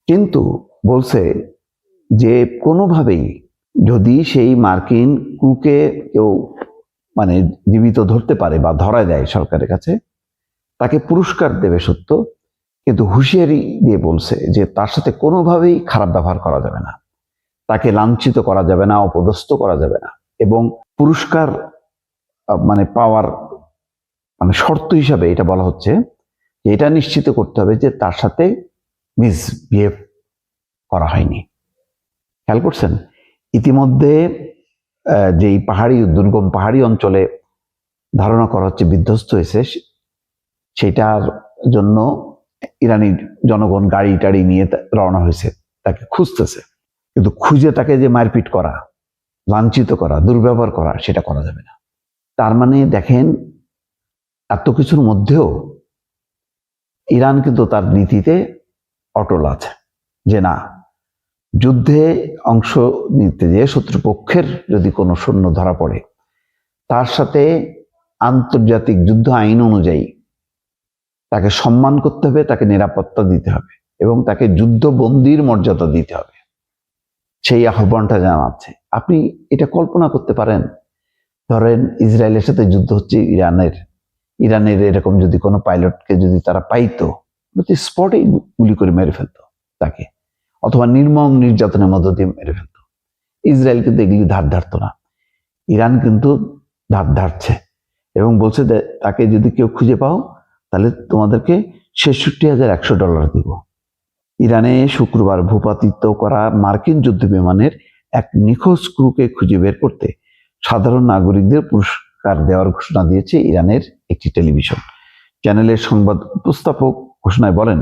কিন্তু বলছে যে কোনোভাবেই যদি সেই মার্কিন ক্রুকে কেউ মানে জীবিত ধরতে পারে বা ধরা দেয় সরকারের কাছে, তাকে পুরস্কার দেবে সত্য, কিন্তু হুঁশিয়ারি দিয়ে বলছে যে তার সাথে কোনোভাবেই খারাপ ব্যবহার করা যাবে না, তাকে লাঞ্ছিত করা যাবে না, অপদস্থ করা যাবে না, এবং পুরস্কার মানে পাওয়ার মানে শর্ত হিসাবে এটা বলা হচ্ছে যে এটা নিশ্চিত করতে হবে যে তার সাথে মিসবিহেভ করা হয়নি। খেয়াল করছেন, ইতিমধ্যে যেই দুর্গম পাহাড়ি অঞ্চলে ধারণা করা হচ্ছে বিধ্বস্ত হয়েছে, সেটার জন্য ইরানি জনগণ গাড়ি টাড়ি নিয়ে রওনা হয়েছে, তাকে খুঁজতেছে। কিন্তু খুঁজে তাকে যে মারপিট করা, লাঞ্ছিত করা, দুর্ব্যবহার করা, সেটা করা যাবে না। তার মানে দেখেন, এত কিছুর মধ্যেও ইরান কিন্তু তার নীতিতে অটল আছে যে না, যুদ্ধে অংশ নিতে যে শত্রুপক্ষের যদি কোনো সৈন্য ধরা পড়ে, তার সাথে আন্তর্জাতিক যুদ্ধ আইন অনুযায়ী তাকে সম্মান করতে হবে, তাকে নিরাপত্তা দিতে হবে এবং তাকে যুদ্ধবন্দির মর্যাদা দিতে হবে, সেই আহ্বানটা জানাচ্ছে। আপনি এটা কল্পনা করতে পারেন, ধরেন ইসরায়েলের সাথে যুদ্ধ হচ্ছে ইরানের এরকম যদি কোনো পাইলটকে যদি তারা পাইতো, প্রতি স্পটেই গুলি করে মেরে ফেলতো তাকে, অথবা নির্মম নির্যাতনের মধ্য দিয়ে মেরে ফেলতো। ইসরায়েল কিন্তু এগুলি ধার ধারতো না, ইরান কিন্তু ধার ধারছে এবং বলছে তাকে যদি কেউ খুঁজে পাও তাহলে তোমাদেরকে $৬৬,১০০ দিব। ইরানে শুক্রবার ভূপাতিত করা মার্কিন যুদ্ধ বিমানের এক নিখোঁজ ক্রুকে খুঁজে বের করতে সাধারণ নাগরিকদের পুরস্কার দেওয়ার ঘোষণা দিয়েছে ইরানের একটি টেলিভিশন চ্যানেলের সংবাদ উপস্থাপক। ঘোষণায় বলেন,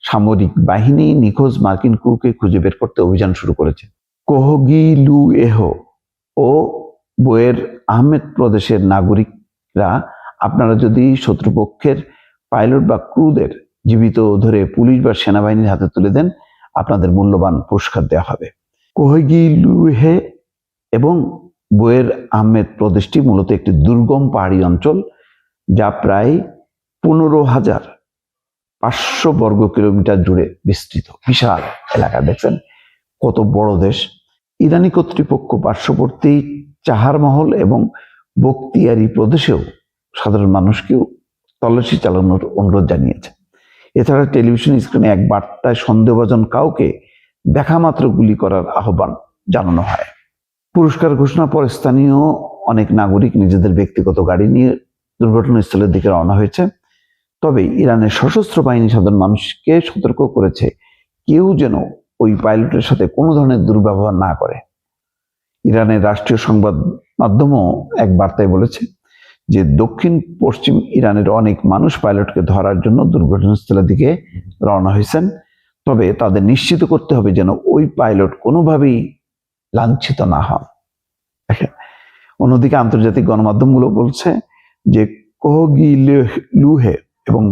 সামরিক বাহিনী নিখোঁজ মার্কিন ক্রুকে খুঁজে বের করতে অভিযান শুরু করেছে। কোহগিলুয়েহ ও বোয়ের আহমেদ প্রদেশের নাগরিকরা, আপনারা যদি শত্রুপক্ষের পাইলট বা ক্রুদের জীবিত ধরে পুলিশ বা সেনাবাহিনীর হাতে তুলে দেন, আপনাদের মূল্যবান পুরস্কার দেওয়া হবে। কোহগিলুহে এবং বোয়ের আহমেদ প্রদেশটি মূলত একটি দুর্গম পাহাড়ি অঞ্চল, যা প্রায় 15,500 বর্গ কিলোমিটার জুড়ে বিস্তৃত। বিশাল এলাকা, দেখছেন কত বড় দেশ। ইরানি কর্তৃপক্ষ পার্শ্ববর্তী চাহারমহল এবং বখতিয়ারি প্রদেশেও সাধারণ মানুষকেও তল্লাশি চালানোর অনুরোধ জানিয়েছে। এছাড়া টেলিভিশন স্ক্রিনে এক বার্তায় সন্দেহভাজন কাউকে দেখা মাত্র গুলি করার আহ্বান জানানো হয়। পুরস্কার ঘোষণার পর স্থানীয় অনেক নাগরিক নিজেদের ব্যক্তিগত গাড়ি নিয়ে দুর্ঘটনাস্থলের দিকে রওনা হয়েছে। তবে ইরানের সশস্ত্র বাহিনী সাধারণ মানুষকে সতর্ক করেছে কেউ যেন ওই পাইলটের সাথে কোনো ধরনের দুর্ব্যবহার না করে। ইরানের রাষ্ট্রীয় সংবাদ মাধ্যমও এক বার্তায় বলেছে যে দক্ষিণ পশ্চিম ইরানের অনেক মানুষ পাইলটকে ধরার জন্য দুর্ঘটনাস্থলের দিকে রওনা হয়েছেন, তবে তাদের নিশ্চিত করতে হবে যেন ওই পাইলট কোনোভাবেই লাঞ্ছিত না হন। অন্যদিকে আন্তর্জাতিক গণমাধ্যমগুলো বলছে যে কোহগিলুহে এবং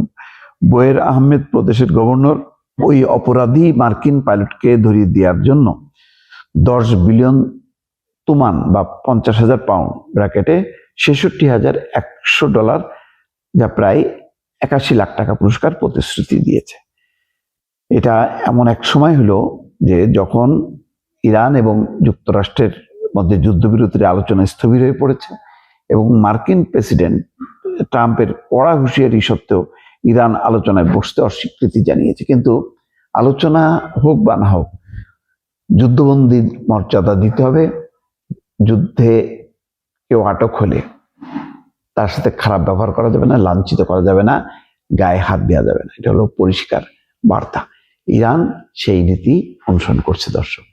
বোয়ের আহমেদ প্রদেশের গভর্নর ওই অপরাধী মার্কিন পাইলটকে ধরিয়ে দেওয়ার জন্য 10 বিলিয়ন তুমান বা 50,000 পাউন্ড ব্র্যাকেটে $৬৬,১০০, যা প্রায় 81 লাখ টাকা পুরস্কার প্রতিশ্রুতি দিয়েছে। এটা এমন এক সময় হলো যে যখন ইরান এবং যুক্তরাষ্ট্রের মধ্যে যুদ্ধবিরতির আলোচনা স্থবির হয়ে পড়েছে এবং মার্কিন প্রেসিডেন্ট ট্রাম্পের কড়া হুঁশিয়ারি সত্ত্বেও ইরান আলোচনায় বসতে অস্বীকৃতি জানিয়েছে। কিন্তু আলোচনা হোক বা না হোক, যুদ্ধবন্দীর মর্যাদা দিতে হবে। যুদ্ধে কেউ আটক হলে তার সাথে খারাপ ব্যবহার করা যাবে না, লাঞ্ছিত করা যাবে না, গায়ে হাত দেওয়া যাবে না। এটা হলো পরিষ্কার বার্তা। ইরান সেই নীতি অনুসরণ করছে। দর্শক।